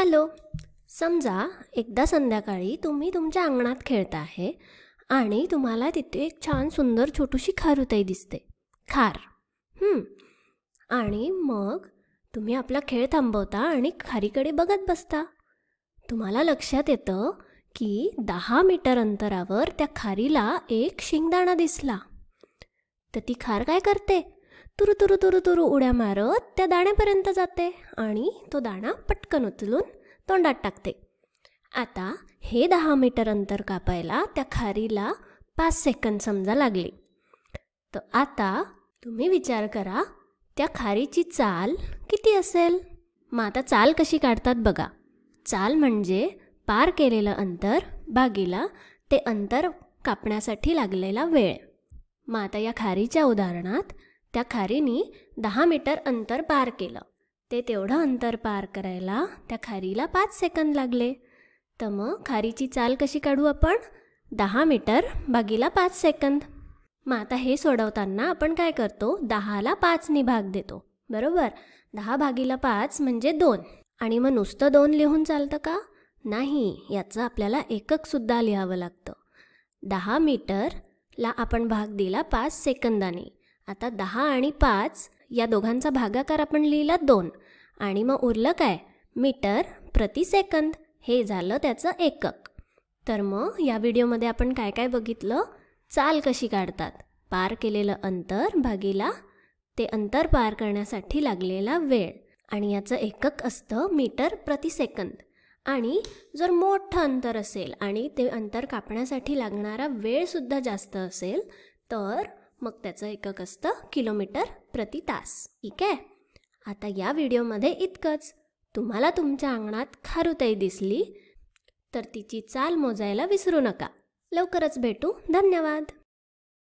Hello. समजा एकदा संध्याकाळी तुम्ही तुमच्या अंगणात खेळता आहे आणि तुम्हाला तिथे एक छान सुंदर छोटीशी खारुताई दिसते. खार. आणि मग तुम्ही आपला खेळ थांबवता आणि खारीकडे बघत बसता. तुम्हाला लक्षात येतं की 10 मीटर अंतरावर त्या खारीला एक शिंगदाणा दिसला. तर ती खार काय करते? तुरु तुरु तुरु तुरु उड्या मारत त्या दाण्यापर्यंत जाते आणि तो दाणा पटकन उचलून तोंडात टाकते. आता हे 10 मीटर अंतर कापायला त्या खारीला 5 सेकंद समजा लागले. तर आता तुम्ही विचार करा, त्या खारीची चाल किती असेल? मग आता चाल कशी काढतात बघा. चाल म्हणजे पार केलेलं अंतर भागिला ते अंतर कापण्यासाठी लागलेला वेळ. मग आता या खारीच्या उदाहरणात त्या खारीने 10 मीटर अंतर पार केलं. ते तेवढं अंतर पार करायला त्या खारीला 5 सेकंद लागले. तर मग खारीची चाल कशी काढू आपण? 10 मीटर भागिला 5 सेकंद. मग आता हे सोडवताना आपण काय करतो? 10ला 5ने भाग देतो, बरोबर. 10 भागिला 5 म्हणजे 2. आणि मग नुसतं 2 लिहून चालतं का? नाही, याचं आपल्याला एककसुद्धा लिहावं लागतं. 10 मीटरला आपण भाग दिला 5 सेकंदाने. आता 10 आणि 5 या दोघांचा भागाकार आपण लिहिला 2. आणि मग उरलं काय? मीटर प्रति सेकंद. हे झालं त्याचं एकक. तर मग या व्हिडिओमध्ये आपण काय काय बघितलं? चाल कशी काढतात. पार केलेलं अंतर भागिला ते अंतर पार करण्यासाठी लागलेला वेळ. आणि याचं एकक असतं मीटर प्रति सेकंद. आणि जर मोठं अंतर असेल आणि ते अंतर कापण्यासाठी लागणारा वेळसुद्धा जास्त असेल तर मग त्याचं एकक असतं किलोमीटर प्रति तास. ठीक आहे. आता या व्हिडिओमध्ये इतकंच. तुम्हाला तुमच्या अंगणात खारुताई दिसली तर तिची चाल मोजायला विसरू नका. लवकरच भेटू. धन्यवाद.